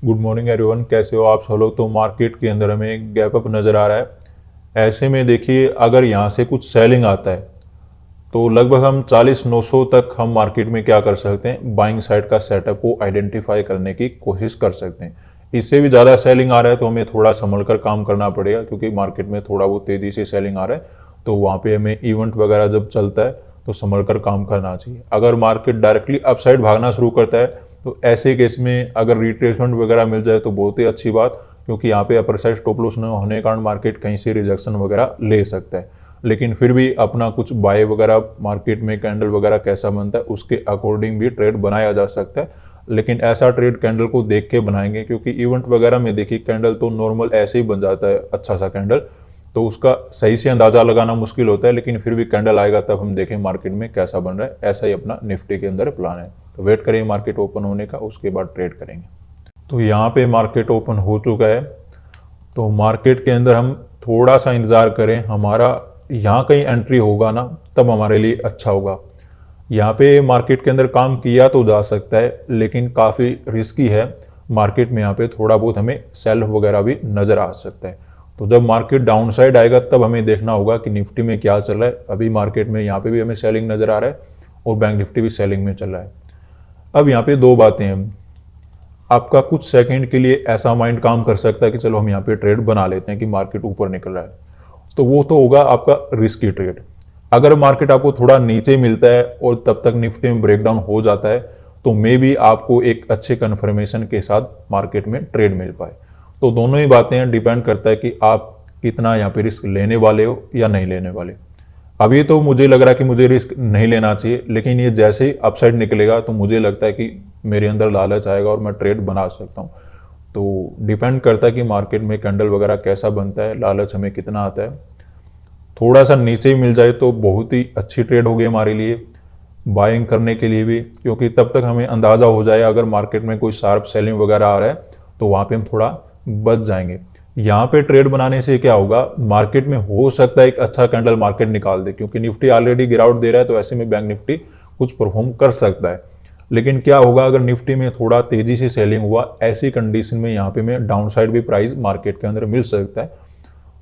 Good morning everyone, कैसे हो आप सब लोग। तो मार्केट के अंदर हमें गैप अप नज़र आ रहा है। ऐसे में देखिए, अगर यहाँ से कुछ सेलिंग आता है तो लगभग हम 40-900 तक हम मार्केट में क्या कर सकते हैं, बाइंग साइड का सेटअप को आइडेंटिफाई करने की कोशिश कर सकते हैं। इससे भी ज़्यादा सेलिंग आ रहा है तो हमें थोड़ा संभल कर काम करना पड़ेगा, क्योंकि मार्केट में थोड़ा बहुत तेज़ी से सेलिंग आ रहा है तो वहाँ पे हमें इवेंट वगैरह जब चलता है तो संभल कर काम करना चाहिए। अगर मार्केट डायरेक्टली अपसाइड भागना शुरू करता है तो ऐसे केस में अगर रिट्रेसमेंट वगैरह मिल जाए तो बहुत ही अच्छी बात, क्योंकि यहाँ पे अपर साइड स्टॉप लॉस न होने के कारण मार्केट कहीं से रिजेक्शन वगैरह ले सकता है। लेकिन फिर भी अपना कुछ बाय वगैरह मार्केट में कैंडल वगैरह कैसा बनता है उसके अकॉर्डिंग भी ट्रेड बनाया जा सकता है। लेकिन ऐसा ट्रेड कैंडल को देख के बनाएंगे, क्योंकि इवेंट वगैरह में देखिए कैंडल तो नॉर्मल ऐसे ही बन जाता है अच्छा सा कैंडल, तो उसका सही से अंदाजा लगाना मुश्किल होता है। लेकिन फिर भी कैंडल आएगा तब हम देखें मार्केट में कैसा बन रहा है। ऐसा ही अपना निफ्टी के अंदर प्लान है। तो वेट करेंगे मार्केट ओपन होने का, उसके बाद ट्रेड करेंगे। तो यहाँ पे मार्केट ओपन हो चुका है, तो मार्केट के अंदर हम थोड़ा सा इंतज़ार करें। हमारा यहाँ कहीं एंट्री होगा ना, तब हमारे लिए अच्छा होगा। यहाँ पे मार्केट के अंदर काम किया तो जा सकता है, लेकिन काफ़ी रिस्की है। मार्केट में यहाँ पे थोड़ा बहुत हमें सेल्फ वगैरह भी नज़र आ सकता है। तो जब मार्केट डाउन साइड आएगा तब हमें देखना होगा कि निफ्टी में क्या चल रहा है। अभी मार्केट में यहाँ पे भी हमें सेलिंग नज़र आ रहा है और बैंक निफ्टी भी सेलिंग में चल रहा है। अब यहाँ पे दो बातें हैं। आपका कुछ सेकंड के लिए ऐसा माइंड काम कर सकता है कि चलो हम यहाँ पे ट्रेड बना लेते हैं कि मार्केट ऊपर निकल रहा है, तो वो तो होगा आपका रिस्की ट्रेड। अगर मार्केट आपको थोड़ा नीचे मिलता है और तब तक निफ्टी में ब्रेकडाउन हो जाता है तो मे भी आपको एक अच्छे कन्फर्मेशन के साथ मार्केट में ट्रेड मिल पाए। तो दोनों ही बातें डिपेंड करता है कि आप कितना यहाँ पे रिस्क लेने वाले हो या नहीं लेने वाले। अभी तो मुझे लग रहा है कि मुझे रिस्क नहीं लेना चाहिए, लेकिन ये जैसे ही अपसाइड निकलेगा तो मुझे लगता है कि मेरे अंदर लालच आएगा और मैं ट्रेड बना सकता हूँ। तो डिपेंड करता है कि मार्केट में कैंडल वगैरह कैसा बनता है, लालच हमें कितना आता है। थोड़ा सा नीचे ही मिल जाए तो बहुत ही अच्छी ट्रेड होगी हमारे लिए, बाइंग करने के लिए भी, क्योंकि तब तक हमें अंदाज़ा हो जाए अगर मार्केट में कोई शार्प सेलिंग वगैरह आ रहा है तो वहाँ पे हम थोड़ा बच जाएंगे। यहाँ पे ट्रेड बनाने से क्या होगा, मार्केट में हो सकता है एक अच्छा कैंडल मार्केट निकाल दे, क्योंकि निफ्टी ऑलरेडी गिरावट दे रहा है तो ऐसे में बैंक निफ्टी कुछ परफॉर्म कर सकता है। लेकिन क्या होगा अगर निफ्टी में थोड़ा तेजी से सेलिंग हुआ, ऐसी कंडीशन में यहाँ पे में डाउन साइड भी प्राइस मार्केट के अंदर मिल सकता है।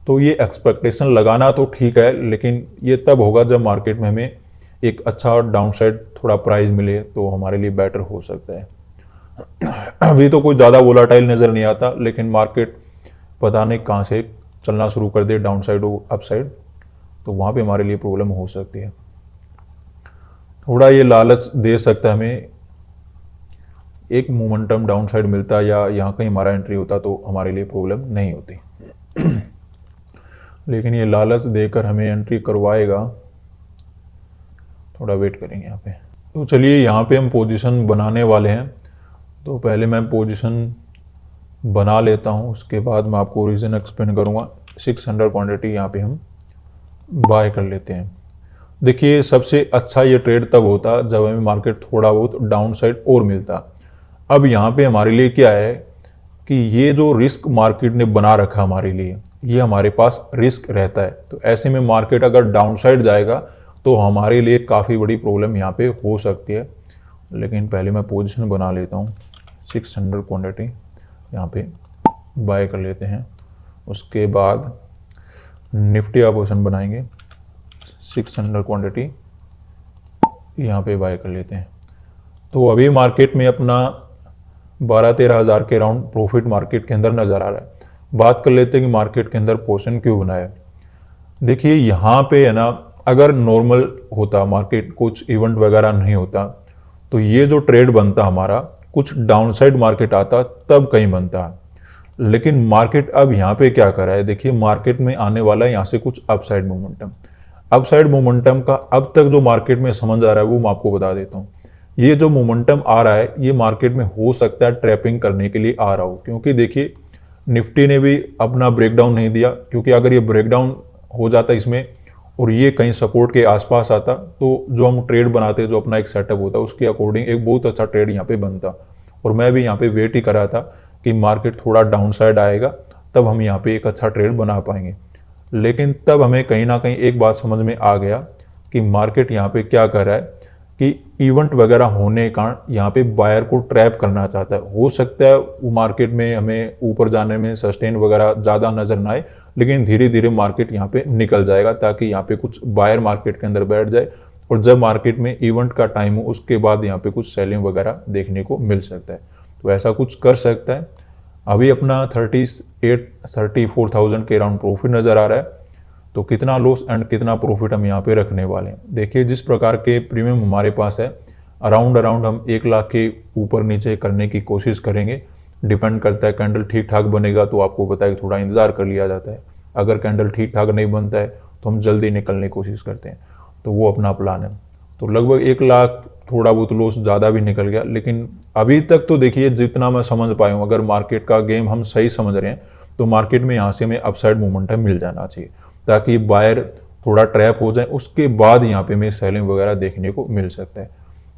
तो ये एक्सपेक्टेशन लगाना तो ठीक है, लेकिन ये तब होगा जब मार्केट में हमें एक अच्छा डाउन साइड थोड़ा प्राइस मिले तो हमारे लिए बेटर हो सकता है। अभी तो कोई ज़्यादा वोलाटाइल नज़र नहीं आता, लेकिन मार्केट पता नहीं कहाँ से चलना शुरू कर दे, डाउन साइड हो अप साइड, तो वहाँ पे हमारे लिए प्रॉब्लम हो सकती है। थोड़ा ये लालच दे सकता है हमें, एक मोमेंटम डाउन साइड मिलता या यहाँ कहीं हमारा एंट्री होता तो हमारे लिए प्रॉब्लम नहीं होती। लेकिन ये लालच देकर हमें एंट्री करवाएगा, थोड़ा वेट करेंगे यहाँ पे। तो चलिए यहाँ पे हम पोजीशन बनाने वाले हैं, तो पहले मैं पोजीशन बना लेता हूँ, उसके बाद मैं आपको रीज़न एक्सप्लेन करूँगा। 600 क्वांटिटी यहाँ पे हम बाय कर लेते हैं। देखिए सबसे अच्छा ये ट्रेड तब होता जब हमें मार्केट थोड़ा बहुत डाउन साइड और मिलता। अब यहाँ पे हमारे लिए क्या है कि ये जो रिस्क मार्केट ने बना रखा हमारे लिए, ये हमारे पास रिस्क रहता है। तो ऐसे में मार्केट अगर डाउन साइड जाएगा तो हमारे लिए काफ़ी बड़ी प्रॉब्लम यहाँ पे हो सकती है। लेकिन पहले मैं पोजीशन बना लेता हूँ, 600 क्वांटिटी यहाँ पे बाय कर लेते हैं। उसके बाद निफ्टी का पोजीशन बनाएंगे, 600 क्वांटिटी यहाँ पे बाय कर लेते हैं। तो अभी मार्केट में अपना 12-13 हज़ार के राउंड प्रॉफिट मार्केट के अंदर नज़र आ रहा है। बात कर लेते हैं कि मार्केट के अंदर पोजीशन क्यों बनाया। देखिए यहाँ पे है ना, अगर नॉर्मल होता मार्केट, कुछ इवेंट वगैरह नहीं होता, तो ये जो ट्रेड बनता हमारा, कुछ डाउनसाइड मार्केट आता तब कहीं बनता। लेकिन मार्केट अब यहाँ पे क्या कर रहा है, देखिए मार्केट में आने वाला है यहाँ से कुछ अपसाइड मोमेंटम। अपसाइड मोमेंटम का अब तक जो मार्केट में समझ आ रहा है वो मैं आपको बता देता हूँ। ये जो मोमेंटम आ रहा है ये मार्केट में हो सकता है ट्रैपिंग करने के लिए आ रहा हो, क्योंकि देखिए निफ्टी ने भी अपना ब्रेकडाउन नहीं दिया, क्योंकि अगर ये ब्रेकडाउन हो जाता इसमें और ये कहीं सपोर्ट के आसपास आता तो जो हम ट्रेड बनाते, जो अपना एक सेटअप होता, उसके अकॉर्डिंग एक बहुत अच्छा ट्रेड यहाँ पे बनता। और मैं भी यहाँ पे वेट ही कर रहा था कि मार्केट थोड़ा डाउन साइड आएगा तब हम यहाँ पे एक अच्छा ट्रेड बना पाएंगे। लेकिन तब हमें कहीं ना कहीं एक बात समझ में आ गया कि मार्केट यहाँ पे क्या कर रहा है कि इवेंट वगैरह होने का यहाँ पे बायर को ट्रैप करना चाहता है। हो सकता है वो मार्केट में हमें ऊपर जाने में सस्टेन वगैरह ज़्यादा नज़र ना आए, लेकिन धीरे धीरे मार्केट यहाँ पे निकल जाएगा, ताकि यहाँ पे कुछ बायर मार्केट के अंदर बैठ जाए और जब मार्केट में इवेंट का टाइम हो उसके बाद यहाँ पे कुछ सेलिंग वगैरह देखने को मिल सकता है। तो ऐसा कुछ कर सकता है। अभी अपना 34,000 के अराउंड प्रॉफिट नज़र आ रहा है। तो कितना लॉस एंड कितना प्रॉफिट हम यहाँ पे रखने वाले हैं। देखिए जिस प्रकार के प्रीमियम हमारे पास है, अराउंड हम 1 लाख के ऊपर नीचे करने की कोशिश करेंगे। डिपेंड करता है, कैंडल ठीक ठाक बनेगा तो आपको पता है कि थोड़ा इंतज़ार कर लिया जाता है। अगर कैंडल ठीक ठाक नहीं बनता है तो हम जल्दी निकलने की कोशिश करते हैं। तो वो अपना प्लान है। तो लगभग 1 लाख, थोड़ा बहुत लॉस ज़्यादा भी निकल गया, लेकिन अभी तक तो देखिए जितना मैं समझ पाया हूँ, अगर मार्केट का गेम हम सही समझ रहे हैं तो मार्केट में यहाँ से हमें अपसाइड मोमेंटम मिल जाना चाहिए, ताकि बायर थोड़ा ट्रैप हो जाए, उसके बाद यहाँ पे हमें सेलिंग वगैरह देखने को मिल सकता है।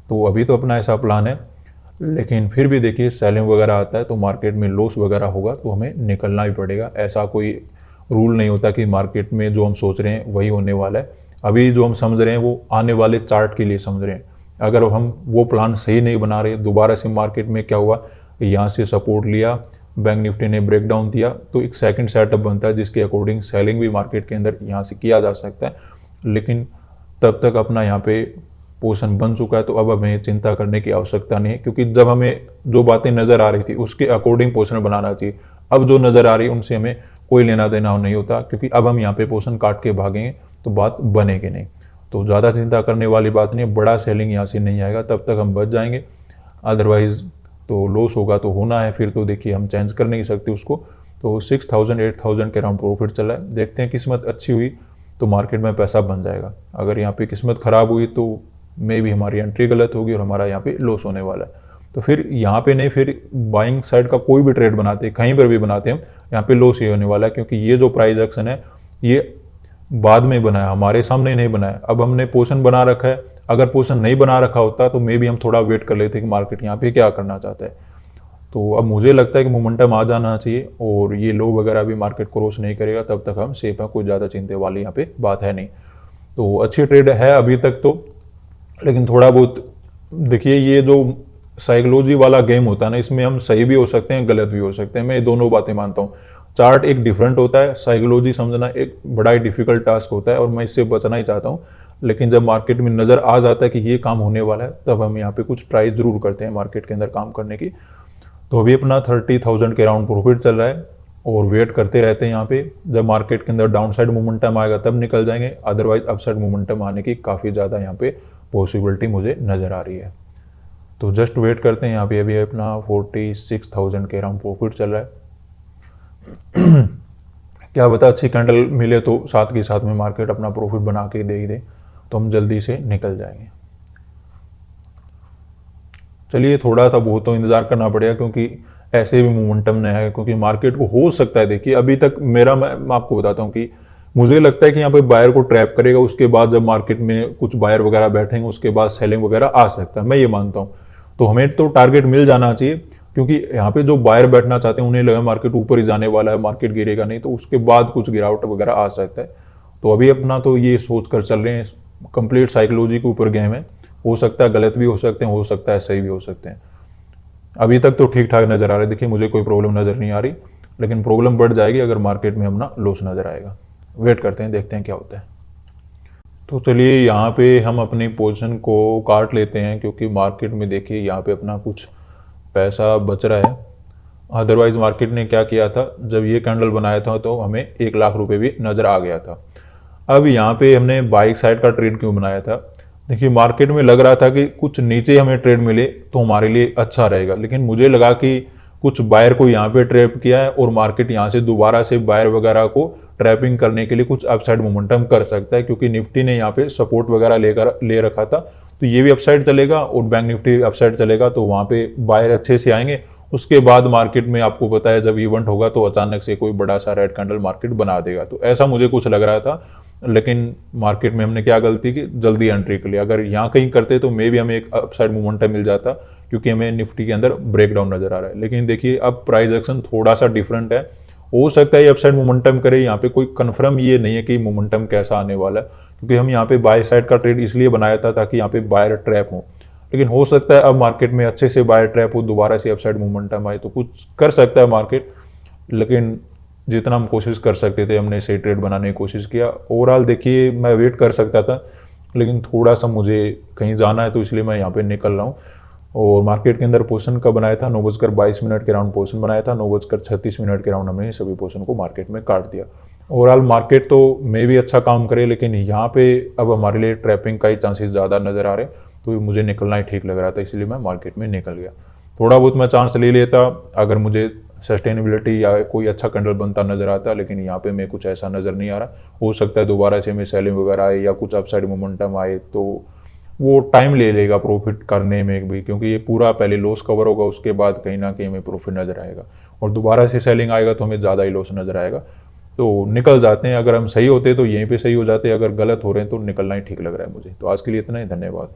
तो अभी तो अपना ऐसा प्लान है, लेकिन फिर भी देखिए सेलिंग वगैरह आता है तो मार्केट में लॉस वगैरह होगा तो हमें निकलना ही पड़ेगा। ऐसा कोई रूल नहीं होता कि मार्केट में जो हम सोच रहे हैं वही होने वाला है। अभी जो हम समझ रहे हैं वो आने वाले चार्ट के लिए समझ रहे हैं। अगर हम वो प्लान सही नहीं बना रहे, दोबारा से मार्केट में क्या हुआ, यहाँ से सपोर्ट लिया, बैंक निफ्टी ने ब्रेकडाउन दिया, तो एक सेकंड सेटअप बनता है जिसके अकॉर्डिंग सेलिंग भी मार्केट के अंदर यहाँ से किया जा सकता है। लेकिन तब तक अपना यहाँ पे पोजीशन बन चुका है, तो अब हमें चिंता करने की आवश्यकता नहीं है, क्योंकि जब हमें जो बातें नज़र आ रही थी उसके अकॉर्डिंग पोजीशन बनाना चाहिए। अब जो नज़र आ रही है उनसे हमें कोई लेना देना नहीं होता, क्योंकि अब हम यहाँ पे पोजीशन काट के भागेंगे तो बात बनेगी नहीं। तो ज़्यादा चिंता करने वाली बात नहीं है, बड़ा सेलिंग यहाँ से नहीं आएगा, तब तक हम बच जाएंगे। अदरवाइज तो लॉस होगा तो होना है, फिर तो देखिए हम चेंज कर नहीं सकते उसको। तो 6,000 8,000 के अराउंड प्रॉफिट चला है। देखते हैं, किस्मत अच्छी हुई तो मार्केट में पैसा बन जाएगा। अगर यहाँ पे किस्मत ख़राब हुई तो मे भी हमारी एंट्री गलत होगी और हमारा यहाँ पे लॉस होने वाला है। तो फिर यहाँ पे नहीं, फिर बाइंग साइड का कोई भी ट्रेड बनाते हैं, कहीं पर भी बनाते हैं, यहाँ पे लॉस ही होने वाला है, क्योंकि ये जो प्राइस एक्शन है ये बाद में बनाया, हमारे सामने नहीं बनाया। अब हमने पोजीशन बना रखा है, अगर पोजीशन नहीं बना रखा होता तो मे भी हम थोड़ा वेट कर लेते कि मार्केट यहाँ पे क्या करना चाहता है। तो अब मुझे लगता है कि मोमेंटम आ जाना चाहिए और ये लो वगैरह भी मार्केट क्रॉस नहीं करेगा, तब तक हम सेफ हैं। कोई ज़्यादा चिंता वाली यहाँ पे बात है नहीं। तो अच्छी ट्रेड है अभी तक तो, लेकिन थोड़ा बहुत देखिए, ये जो साइकोलॉजी वाला गेम होता है ना, इसमें हम सही भी हो सकते हैं, गलत भी हो सकते हैं। मैं दोनों बातें मानता हूँ। चार्ट एक डिफरेंट होता है, साइकोलॉजी समझना एक बड़ा ही डिफिकल्ट टास्क होता है और मैं इससे बचना ही चाहता हूँ। लेकिन जब मार्केट में नज़र आ जाता है कि ये काम होने वाला है, तब हम यहाँ पे कुछ ट्राई ज़रूर करते हैं मार्केट के अंदर काम करने की। तो अभी अपना 30,000 के अराउंड प्रॉफिट चल रहा है और वेट करते रहते हैं यहाँ पे। जब मार्केट के अंदर डाउन साइड मोमेंटम आएगा तब निकल जाएंगे, अदरवाइज अप साइड मोमेंटम आने की काफ़ी ज़्यादा यहाँ पे पॉसिबिलिटी मुझे नज़र आ रही है। तो जस्ट वेट करते हैं। यहाँ पे अभी अपना 46,000 के अराउंड प्रॉफिट चल रहा है। क्या पता अच्छी कैंडल मिले तो साथ के साथ में मार्केट अपना प्रॉफिट बना के दे ही दे, तो हम जल्दी से निकल जाएंगे। चलिए, थोड़ा सा बहुत तो इंतज़ार करना पड़ेगा, क्योंकि ऐसे भी मोमेंटम नहीं है, क्योंकि मार्केट को हो सकता है, देखिए अभी तक मैं आपको बताता हूँ कि मुझे लगता है कि यहाँ पे बायर को ट्रैप करेगा, उसके बाद जब मार्केट में कुछ बायर वगैरह बैठेंगे उसके बाद सेलिंग वगैरह आ सकता है, मैं ये मानता हूँ। तो हमें तो टारगेट मिल जाना चाहिए, क्योंकि यहाँ पे जो बायर बैठना चाहते हैं उन्हें लगा मार्केट ऊपर ही जाने वाला है, मार्केट गिरेगा नहीं, तो उसके बाद कुछ गिरावट वगैरह आ सकता है। तो अभी अपना तो ये सोच कर चल रहे हैं, कंप्लीट साइकोलॉजी के ऊपर गेम है। हो सकता है गलत भी हो सकते हैं, हो सकता है सही भी हो सकते हैं। अभी तक तो ठीक ठाक नज़र आ रहा है, देखिए मुझे कोई प्रॉब्लम नज़र नहीं आ रही, लेकिन प्रॉब्लम बढ़ जाएगी अगर मार्केट में अपना लॉस नज़र आएगा। वेट करते हैं, देखते हैं क्या होता है। तो चलिए, यहाँ पे हम अपनी पोजीशन को काट लेते हैं, क्योंकि मार्केट में देखिए यहाँ पे अपना कुछ पैसा बच रहा है। अदरवाइज मार्केट ने क्या किया था, जब ये कैंडल बनाया था तो हमें 1 लाख रुपए भी नज़र आ गया था। अब यहाँ पे हमने बाइक साइड का ट्रेड क्यों बनाया था, देखिए मार्केट में लग रहा था कि कुछ नीचे हमें ट्रेड मिले तो हमारे लिए अच्छा रहेगा, लेकिन मुझे लगा कि कुछ बायर को यहाँ पे ट्रैप किया है और मार्केट यहाँ से दोबारा से बायर वगैरह को ट्रैपिंग करने के लिए कुछ अपसाइड मोमेंटम कर सकता है, क्योंकि निफ्टी ने यहाँ पे सपोर्ट वगैरह ले रखा था। तो ये भी अपसाइड चलेगा और बैंक निफ्टी अपसाइड चलेगा, तो वहाँ पे बायर अच्छे से आएंगे। उसके बाद मार्केट में आपको पता है जब इवेंट होगा तो अचानक से कोई बड़ा सा रेड कैंडल मार्केट बना देगा। तो ऐसा मुझे कुछ लग रहा था, लेकिन मार्केट में हमने क्या गलती की, जल्दी एंट्री कर लिया। अगर यहाँ कहीं करते तो मे भी हमें एक अपसाइड मोमेंटम मिल जाता, क्योंकि हमें निफ्टी के अंदर ब्रेकडाउन नजर आ रहा है। लेकिन देखिए अब प्राइस एक्शन थोड़ा सा डिफरेंट है, हो सकता है ये अपसाइड मोमेंटम करे। यहाँ पे कोई कंफर्म ये नहीं है कि मोमेंटम कैसा आने वाला है, क्योंकि हम यहाँ पे बाय साइड का ट्रेड इसलिए बनाया था ताकि यहाँ पे बायर ट्रैप हो। लेकिन हो सकता है अब मार्केट में अच्छे से बायर ट्रैप हो, दोबारा से अपसाइड मोमेंटम आए तो कुछ कर सकता है मार्केट, लेकिन जितना हम कोशिश कर सकते थे हमने सही ट्रेड बनाने की कोशिश किया। ओवरऑल देखिए मैं वेट कर सकता था, लेकिन थोड़ा सा मुझे कहीं जाना है तो इसलिए मैं यहाँ पे निकल रहा हूँ। और मार्केट के अंदर पोजीशन का बनाया था 9:22 के राउंड पोजीशन बनाया था, 9:36 के राउंड हमने सभी पोजीशन को मार्केट में काट दिया। ओवरऑल मार्केट तो मे भी अच्छा काम करे, लेकिन यहाँ पे अब हमारे लिए ट्रैपिंग का ही चांसेस ज़्यादा नज़र आ रहे, तो मुझे निकलना ही ठीक लग रहा था, इसलिए मैं मार्केट में निकल गया। थोड़ा बहुत मैं चांस ले लेता अगर मुझे सस्टेनेबिलिटी या कोई अच्छा कैंडल बनता नजर आता, लेकिन यहाँ पे मैं कुछ ऐसा नज़र नहीं आ रहा। हो सकता है दोबारा से मैं सेलिंग वगैरह आए या कुछ अपसाइड मोमेंटम आए, तो वो टाइम ले लेगा प्रॉफिट करने में भी, क्योंकि ये पूरा पहले लॉस कवर होगा, उसके बाद कहीं ना कहीं हमें प्रॉफिट नज़र आएगा, और दोबारा से सेलिंग आएगा तो हमें ज़्यादा ही लॉस नज़र आएगा। तो निकल जाते हैं, अगर हम सही होते तो यहीं पे सही हो जाते, अगर गलत हो रहे हैं तो निकलना ही ठीक लग रहा है मुझे। तो आज के लिए इतना ही, धन्यवाद।